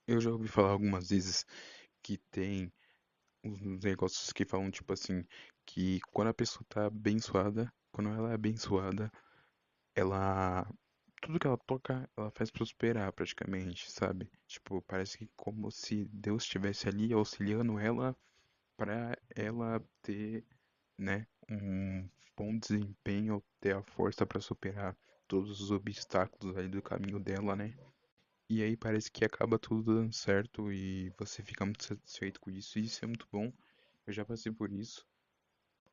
Eu já ouvi falar algumas vezes que tem uns negócios que falam, tipo assim, que quando a pessoa tá abençoada, quando ela é abençoada, ela. Tudo que ela toca, ela faz prosperar praticamente, sabe? Tipo, parece que como se Deus estivesse ali auxiliando ela pra ela ter, né, um bom desempenho, ter a força pra superar todos os obstáculos aí do caminho dela, né? E aí parece que acaba tudo dando certo e você fica muito satisfeito com isso. E isso é muito bom. Eu já passei por isso.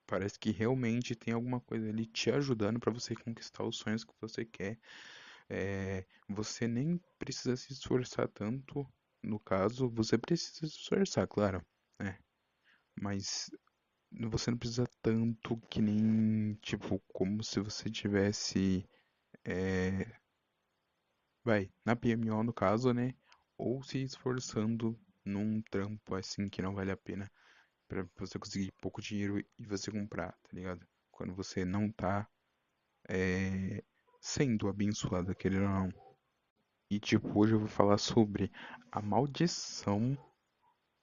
Parece que realmente tem alguma coisa ali te ajudando para você conquistar os sonhos que você quer. Você nem precisa se esforçar tanto. No caso, você precisa se esforçar, claro, né? Mas você não precisa tanto que nem, tipo, como se você tivesse, é, na PMO no caso, né? Ou se esforçando num trampo assim que não vale a pena pra você conseguir pouco dinheiro e você comprar, tá ligado? Quando você não tá é, sendo abençoado, querendo ou não. E tipo, hoje eu vou falar sobre a maldição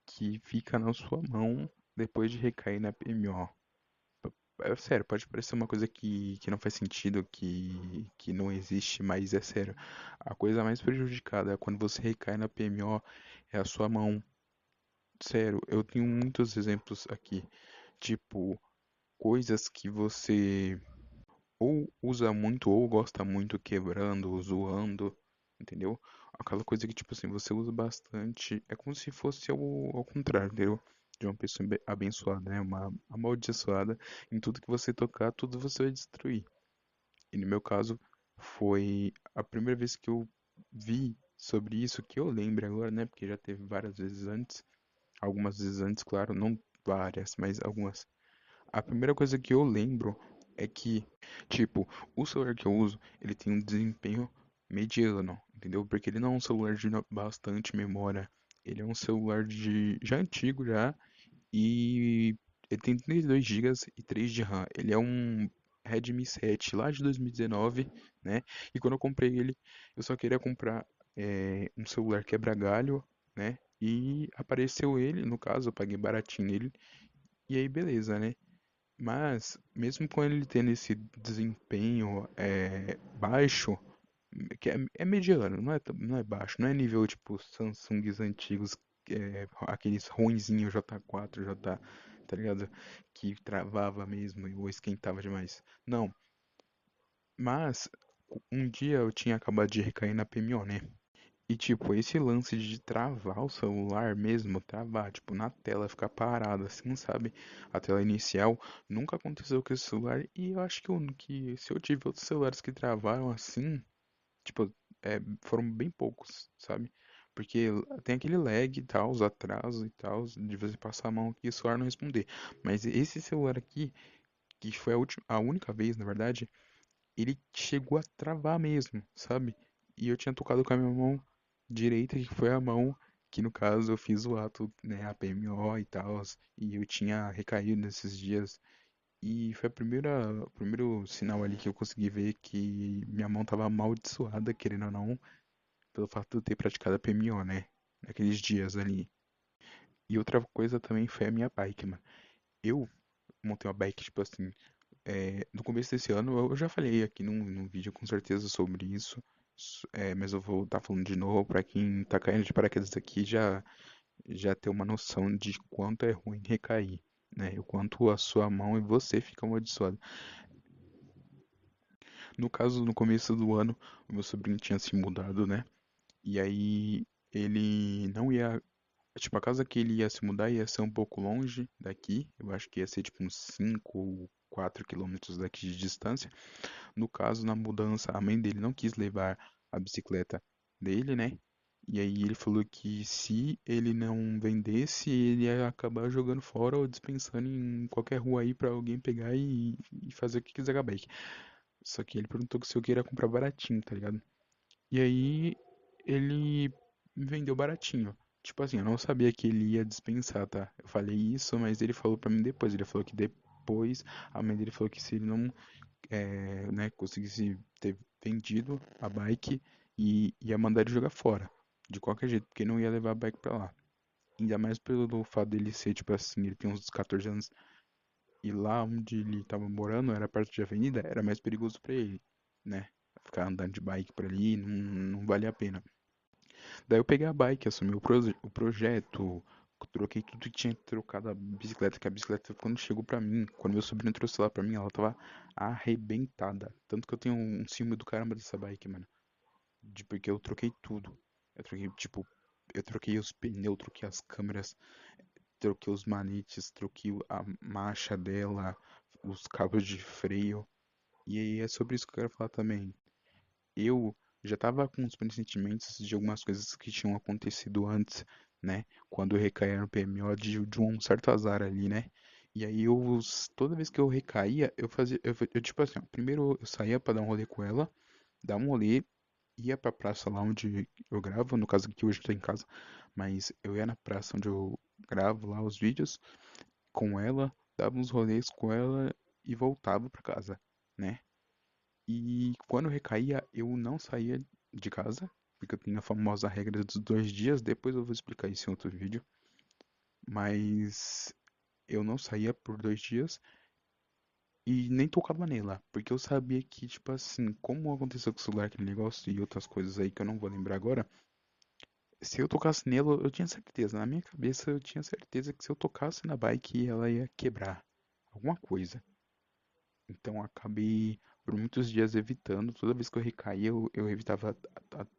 que fica na sua mão depois de recair na PMO. É sério, pode parecer uma coisa que não faz sentido, que não existe, mas é sério. A coisa mais prejudicada é quando você recai na PMO é a sua mão. Sério, eu tenho muitos exemplos aqui. Tipo, coisas que você ou usa muito ou gosta muito quebrando, zoando, entendeu? Aquela coisa que, tipo assim, você usa bastante. É como se fosse ao contrário, entendeu? De uma pessoa abençoada, né? Uma amaldiçoada. Em tudo que você tocar, tudo você vai destruir. E no meu caso, foi a primeira vez que eu vi sobre isso, que eu lembro agora, né? Porque já teve várias vezes antes. Algumas vezes antes, claro, não várias, mas algumas. A primeira coisa que eu lembro é que, tipo, o celular que eu uso, ele tem um desempenho mediano, entendeu? Porque ele não é um celular de bastante memória. Ele é um celular de já antigo já e ele tem 32 gigas e 3 de RAM. Ele é um Redmi 7 lá de 2019, né? E quando eu comprei ele, eu só queria comprar um celular quebra-galho, né? E apareceu ele, no caso, eu paguei baratinho nele. E aí, beleza, né? Mas, mesmo com ele tendo esse desempenho baixo, que é mediano, não é baixo, não é nível tipo Samsungs antigos, aqueles ruinzinhos J4, tá ligado? Que travava mesmo ou esquentava demais. Não, mas um dia eu tinha acabado de recair na PMO, né? E tipo, esse lance de travar o celular mesmo, travar, tipo, na tela, ficar parado assim, sabe? A tela inicial, nunca aconteceu com esse celular. E eu acho que se eu tive outros celulares que travaram assim, tipo, foram bem poucos, sabe? Porque tem aquele lag e tal, os atrasos e tal, de você passar a mão aqui e o celular não responder. Mas esse celular aqui, que foi a única vez, na verdade, ele chegou a travar mesmo, sabe? E eu tinha tocado com a minha mão direita, que foi a mão que no caso eu fiz o ato, né, a PMO e tal, e eu tinha recaído nesses dias. E foi o primeiro sinal ali que eu consegui ver que minha mão tava amaldiçoada, querendo ou não, pelo fato de eu ter praticado a PMO, né? Naqueles dias ali. E outra coisa também foi a minha bike, mano. Eu montei uma bike, tipo assim, no começo desse ano, eu já falei aqui num vídeo com certeza sobre isso, mas eu vou estar falando de novo para quem tá caindo de paraquedas aqui já ter uma noção de quanto é ruim recair, né? E o quanto a sua mão e você ficam amaldiçoados. No caso, no começo do ano, o meu sobrinho tinha se mudado, né? E aí ele não ia. Tipo, a casa que ele ia se mudar ia ser um pouco longe daqui. Eu acho que ia ser tipo uns 5 ou 4 quilômetros daqui de distância. No caso, na mudança, a mãe dele não quis levar a bicicleta dele, né? E aí ele falou que se ele não vendesse, ele ia acabar jogando fora ou dispensando em qualquer rua aí pra alguém pegar e fazer o que quiser com a bike. Só que ele perguntou se eu queria comprar baratinho, tá ligado? E aí ele me vendeu baratinho. Tipo assim, eu não sabia que ele ia dispensar, tá? Eu falei isso, mas ele falou pra mim depois. Ele falou que depois a mãe dele falou que se ele não né, conseguisse ter vendido a bike e ia mandar ele jogar fora. de qualquer jeito, porque não ia levar a bike pra lá. Ainda mais pelo fato dele ser, tipo assim, ele tem uns 14 anos e lá onde ele tava morando era perto de avenida, era mais perigoso pra ele, né? Ficar andando de bike por ali não vale a pena. Daí eu peguei a bike, assumi o projeto, troquei tudo que tinha trocado a bicicleta, que a bicicleta quando chegou pra mim, quando meu sobrinho trouxe lá pra mim, ela tava arrebentada. Tanto que eu tenho um ciúme do caramba dessa bike, mano. Porque eu troquei tudo. Eu troquei, tipo, eu troquei os pneus, troquei as câmeras, troquei os manetes, troquei a marcha dela, os cabos de freio. E aí é sobre isso que eu quero falar também. Eu já tava com os pressentimentos de algumas coisas que tinham acontecido antes, né? Quando eu recaía no PMO de um certo azar ali, né? E aí toda vez que eu recaía, eu fazia, eu, tipo assim, ó, primeiro eu saía pra dar um rolê com ela, dar um rolê, ia pra praça lá onde eu gravo, no caso aqui hoje eu tô em casa, mas eu ia na praça onde eu gravo lá os vídeos com ela, dava uns rolês com ela e voltava pra casa, né? E quando eu recaía, eu não saía de casa, porque eu tenho a famosa regra dos 2 dias, depois eu vou explicar isso em outro vídeo, mas eu não saía por 2 dias e nem tocava nela, porque eu sabia que, tipo assim, como aconteceu com o celular, aquele negócio e outras coisas aí que eu não vou lembrar agora, se eu tocasse nela, eu tinha certeza, na minha cabeça eu tinha certeza que se eu tocasse na bike, ela ia quebrar alguma coisa. Então eu acabei por muitos dias evitando. Toda vez que eu recaía, eu evitava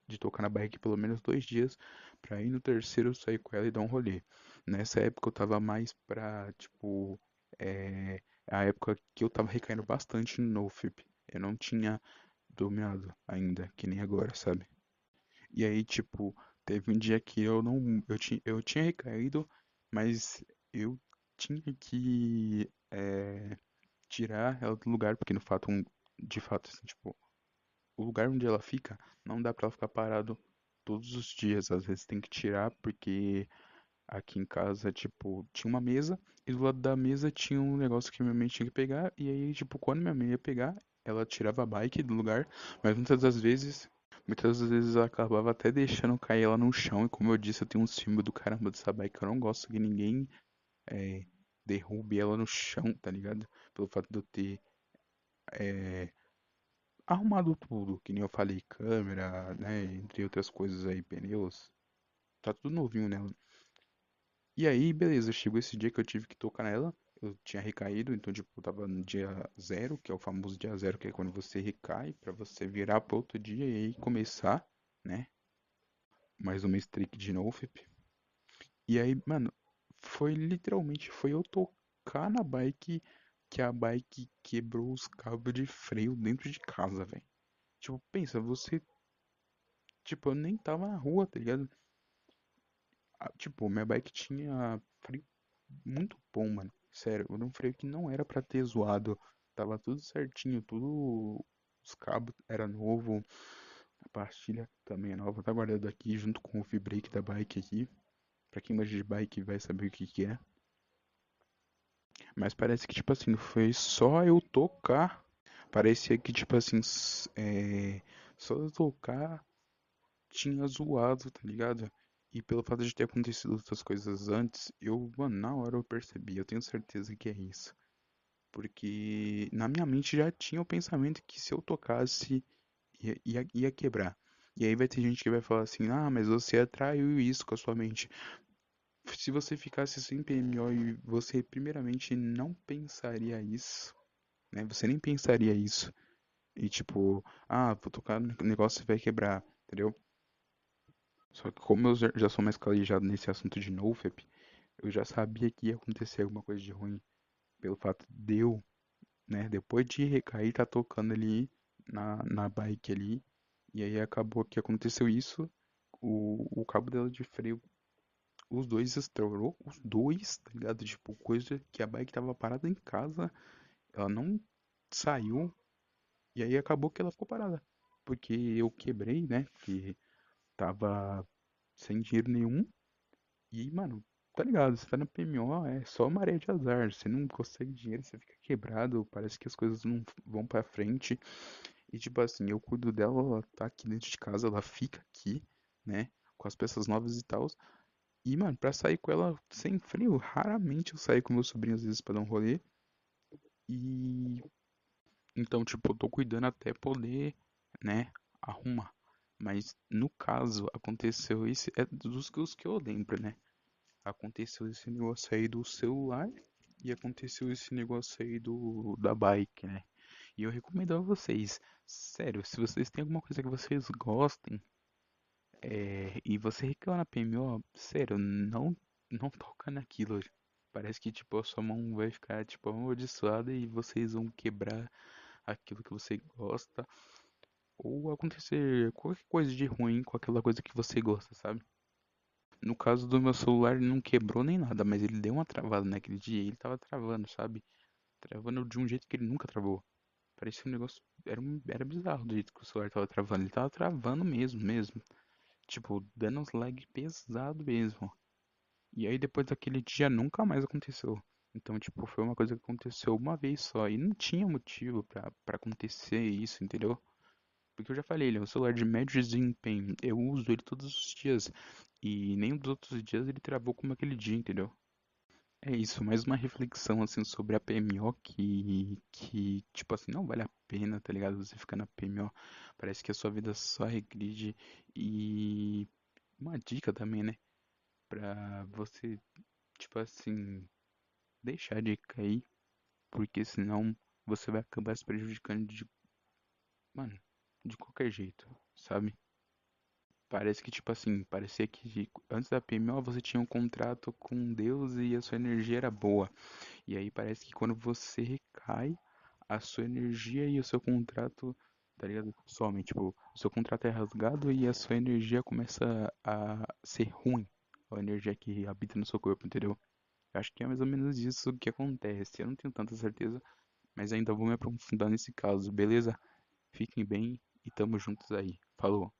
de tocar na bike pelo menos 2 dias, pra ir no terceiro eu sair com ela e dar um rolê. Nessa época eu tava mais pra, tipo, a época que eu tava recaindo bastante no NoFap. Eu não tinha dominado ainda, que nem agora, sabe? E aí, tipo, teve um dia que eu não, eu tinha recaído, mas eu tinha que tirar ela do lugar, porque no fato, de fato, assim, tipo, o lugar onde ela fica, não dá pra ela ficar parado todos os dias. Às vezes tem que tirar, porque aqui em casa, tipo, tinha uma mesa, e do lado da mesa tinha um negócio que minha mãe tinha que pegar, e aí, tipo, quando minha mãe ia pegar, ela tirava a bike do lugar, mas muitas das vezes ela acabava até deixando cair ela no chão, e como eu disse, eu tenho um símbolo do caramba dessa bike, eu não gosto que ninguém é, derrube ela no chão, tá ligado? Pelo fato de eu ter é, arrumado tudo, que nem eu falei, câmera, né, entre outras coisas aí, pneus, tá tudo novinho nela. E aí, beleza, chegou esse dia que eu tive que tocar nela, eu tinha recaído, então, tipo, eu tava no dia zero, que é o famoso dia zero, que é quando você recai, pra você virar pro outro dia e aí começar, né, mais uma streak de NoFap. E aí, mano, foi eu tocar na bike que a bike quebrou os cabos de freio dentro de casa, velho. Tipo, pensa, você. Tipo, eu nem tava na rua, tá ligado? Tipo, minha bike tinha freio muito bom, mano. Sério, era um freio que não era pra ter zoado. Tava tudo certinho, tudo. Os cabos era novo, a pastilha também é nova. Tá guardado aqui junto com o V-brake da bike aqui. Pra quem manja de bike vai saber o que que é. Mas parece que, tipo assim, foi só eu tocar. Parecia que, tipo assim, só eu tocar tinha zoado, tá ligado? E pelo fato de ter acontecido outras coisas antes, mano, na hora eu percebi, eu tenho certeza que é isso. Porque na minha mente já tinha o pensamento que se eu tocasse, ia quebrar. E aí vai ter gente que vai falar assim, ah, mas você atraiu isso com a sua mente. Se você ficasse sem PMO e você primeiramente não pensaria isso, né? Você nem pensaria isso. E tipo, ah, vou tocar no negócio e vai quebrar, entendeu? Só que como eu já sou mais calejado nesse assunto de NoFap, eu já sabia que ia acontecer alguma coisa de ruim pelo fato de eu, né, depois de recair, tá tocando ali na bike ali, e aí acabou que aconteceu isso, o cabo dela de freio, os dois estourou, os dois, tá ligado? Tipo, coisa que a bike tava parada em casa, ela não saiu, e aí acabou que ela ficou parada, porque eu quebrei, né, que tava sem dinheiro nenhum. E, mano, tá ligado? Você tá na PMO, é só maré de azar. Você não consegue dinheiro, você fica quebrado, parece que as coisas não vão pra frente. E, tipo assim, eu cuido dela, ela tá aqui dentro de casa, ela fica aqui, né? com as peças novas e tal. E, mano, pra sair com ela sem frio, raramente eu saio com meu sobrinho às vezes pra dar um rolê. E então, tipo, eu tô cuidando até poder, né, arrumar. Mas no caso, aconteceu esse, é dos que os que eu lembro, né? Aconteceu esse negócio aí do celular e aconteceu esse negócio aí da bike, né? E eu recomendo a vocês, sério, se vocês têm alguma coisa que vocês gostem, e você reclama na PMO, sério, não toca naquilo. Parece que, tipo, a sua mão vai ficar, tipo, amaldiçoada e vocês vão quebrar aquilo que você gosta. Ou acontecer qualquer coisa de ruim com aquela coisa que você gosta, sabe? No caso do meu celular, ele não quebrou nem nada, mas ele deu uma travada naquele dia. Ele tava travando, sabe? Travando de um jeito que ele nunca travou. Parecia um negócio. Era bizarro do jeito que o celular tava travando. Ele tava travando mesmo, mesmo. Tipo, dando uns lag pesado mesmo. E aí depois daquele dia nunca mais aconteceu. Então, tipo, foi uma coisa que aconteceu uma vez só. E não tinha motivo pra acontecer isso, entendeu? Porque eu já falei, ele é um celular de médio desempenho. Eu uso ele todos os dias. E nem dos outros dias ele travou como aquele dia, entendeu? É isso, mais uma reflexão assim sobre a PMO que tipo assim, não vale a pena, tá ligado? Você ficar na PMO, parece que a sua vida só regride. E uma dica também, né? Pra você, tipo assim, deixar de cair, porque senão você vai acabar se prejudicando mano, de qualquer jeito, sabe? Parece que, tipo assim, parecia que antes da PMO você tinha um contrato com Deus e a sua energia era boa. E aí parece que quando você recai, a sua energia e o seu contrato, tá ligado? Some, tipo, o seu contrato é rasgado e a sua energia começa a ser ruim. A energia que habita no seu corpo, entendeu? Eu acho que é mais ou menos isso que acontece. Eu não tenho tanta certeza, mas ainda vou me aprofundar nesse caso, beleza? Fiquem bem e tamo juntos aí. Falou!